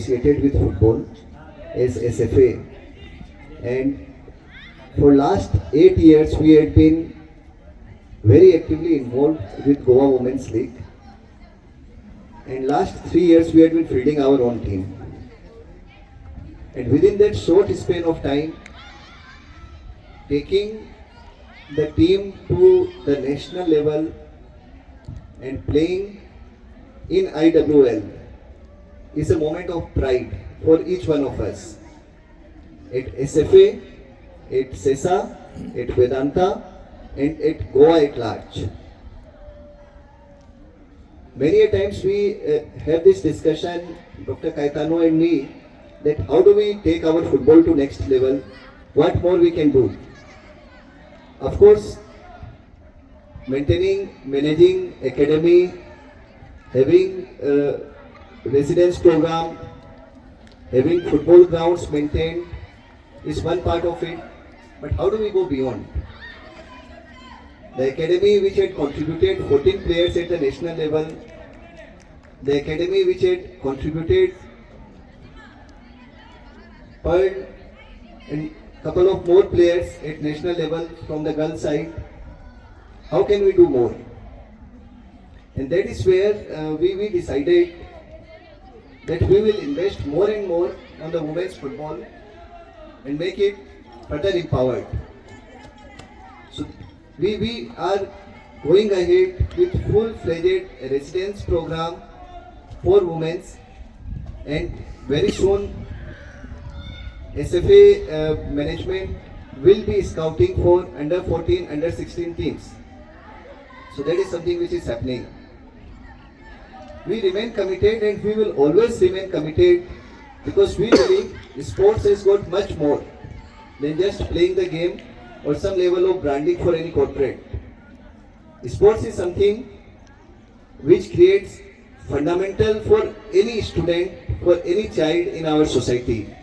associated with football as SFA, and for last 8 years we had been very actively involved with Goa Women's League, and last 3 years we had been fielding our own team. And within that short span of time, taking the team to the national level and playing in IWL is a moment of pride for each one of us. At SFA, at CESA, at Vedanta, and at Goa at large. Many a times we have this discussion, Dr. Caetano and me, that how do we take our football to next level, what more we can do. Of course, maintaining, managing academy, having residence program, having football grounds maintained is one part of it, but how do we go beyond? The academy which had contributed 14 players at the national level, the academy which had contributed Pearl and couple of more players at national level from the girls side, how can we do more? And that is where we decided that we will invest more and more on the women's football and make it further empowered. So we are going ahead with full-fledged residence program for women, and very soon SFA management will be scouting for under 14, under 16 teams. So that is something which is happening. We remain committed and we will always remain committed because we believe sports has got much more than just playing the game or some level of branding for any corporate. Sports is something which creates fundamental for any student, for any child in our society.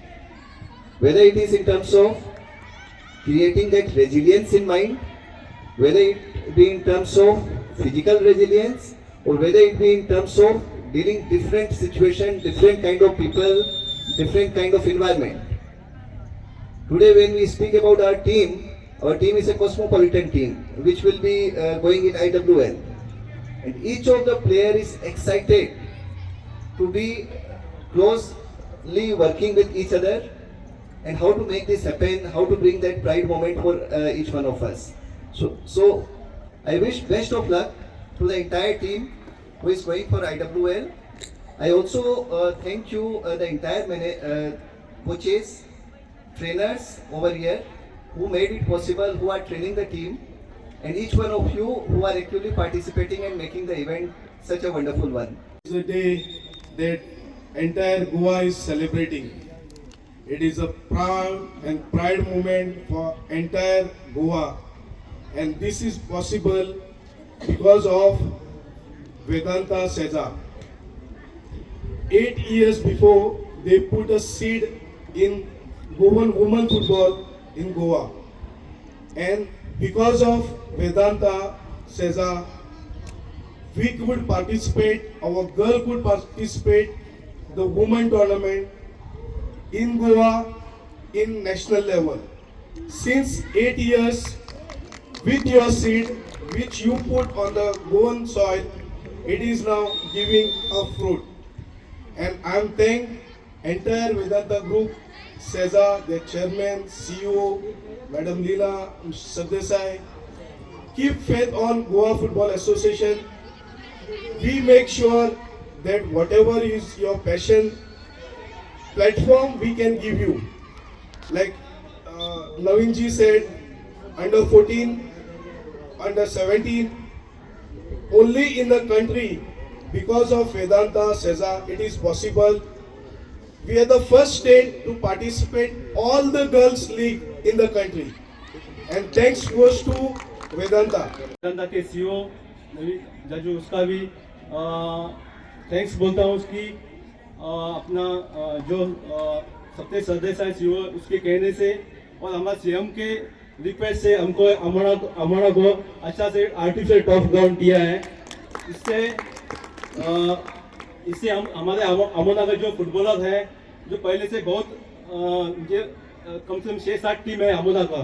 Whether it is in terms of creating that resilience in mind, whether it be in terms of physical resilience, or whether it be in terms of dealing different situations, different kind of people, different kind of environment. Today when we speak about our team is a cosmopolitan team which will be going in IWL. And each of the player is excited to be closely working with each other and how to make this happen, how to bring that pride moment for each one of us. So I wish best of luck to the entire team who is going for IWL. I also thank you the entire coaches, trainers over here who made it possible, who are training the team, and each one of you who are actively participating and making the event such a wonderful one. It's a day that entire Goa is celebrating. It is a proud and pride moment for entire Goa, and this is possible because of Vedanta CESA. 8 years before, they put a seed in Goan women football in Goa, and because of Vedanta CESA, we could participate, our girl could participate the women tournament in Goa in national level. Since 8 years, with your seed which you put on the Goan soil, it is now giving a fruit. And I am thank entire Vedanta group, CESA, the chairman, CEO, Madam Leela Sardesai. Keep faith on Goa Football Association. We make sure that whatever is your passion, platform we can give you. Like Navinji said, under 14, under 17, only in the country, because of Vedanta CESA, it is possible. We are the first state to participate all the girls league in the country. And thanks goes to Vedanta. Vedanta के CEO जजू उसका भी thanks बोलता हूँ उसकी अपना जो सत्य Sardesai CEO उसके कहने से और हमारा सीएम के रिक्वेस्ट से हमको हमारा को अच्छा से आर्टिफिशियल टर्फ ग्राउंड दिया है। इससे इससे हम हमारे अमोना का जो फुटबॉलर है जो पहले से बहुत कम से कम 6-7 टीम है अमोना का,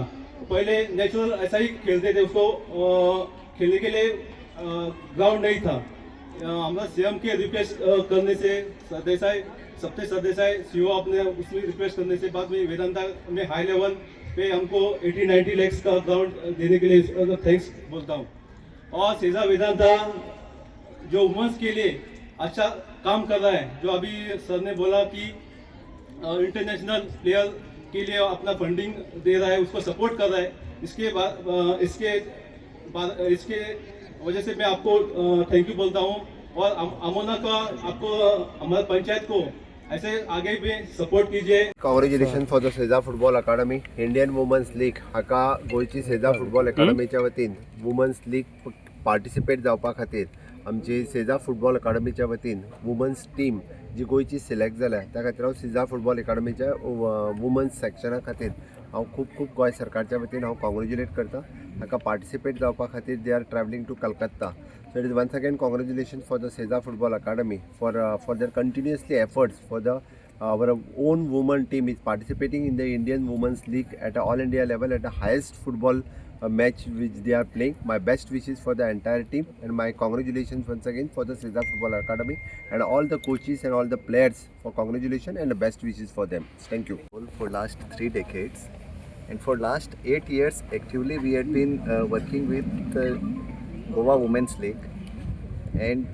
पहले नेचुरल ऐसा ही खेलते थे, उसको खेलने के लिए ग्राउंड नहीं था। हमारा सीएम के रिक्वेस्ट करने से सरदेसाई सप्ते सरदेसाई सीओ अपने उसमें रिक्वेस्ट करने से बाद में वेदांता में हाई लेवल पे हमको 80-90 लैक्स का ग्राउंड देने के लिए थैंक्स बोलता हूँ। और सेजा वेदांता जो वुमेंस के लिए अच्छा काम कर रहा है, जो अभी सर ने बोला कि इंटरनेशनल प्लेयर के लिए अपना फंडिंग दे रहा है, उसको सपोर्ट कर रहा है, इसके वजह से मैं आपको थैंक यू बोलता हूँ। और अमोना का आपको हमारे पंचायत को ऐसे आगे भी सपोर्ट कीजिए। Congratulation for the Sesa football academy Indian women's league हाका गोयची सेजा फुटबॉल अकाडमीच्या वतीन वुमन्स लीग पार्टिसिपेट जावपा खातीर आमची सेजा फुटबॉल अकाडमीच्या वतीन वुमन्स टीम जी गोयची सिलेक्ट जाल्या त्या खातीर हांव सेजा फुटबॉल अकाडमीच्या वुमन्स सेक्शना खातीर हांव खूब गोंय सरकारच्या वतीन हांव कॉंग्रॅच्युलेट करता हाका पार्टिसिपेट जावपा खातीर they are travelling to Calcutta. So it is once again congratulations for the Seza Football Academy for their continuously efforts for the our own women team is participating in the Indian Women's League at all India level at the highest football match which they are playing. My best wishes for the entire team and my congratulations once again for the Seza Football Academy and all the coaches and all the players for congratulations and the best wishes for them. Thank you. For last 3 decades and for last 8 years actively we had been working with Goa Women's League, and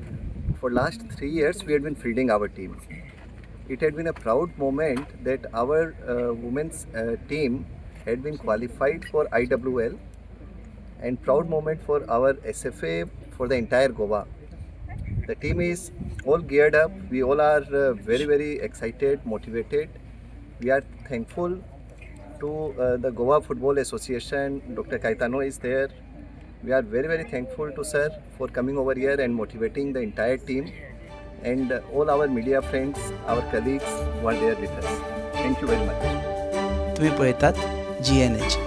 for last 3 years we had been fielding our team. It had been a proud moment that our women's team had been qualified for IWL, and proud moment for our SFA for the entire Goa. The team is all geared up. We all are very excited, motivated. We are thankful to the Goa Football Association. Dr. Caetano is there. We are very thankful to sir for coming over here and motivating the entire team and all our media friends, our colleagues who are there with us. Thank you very much. तुम्ही पळयतात GNH.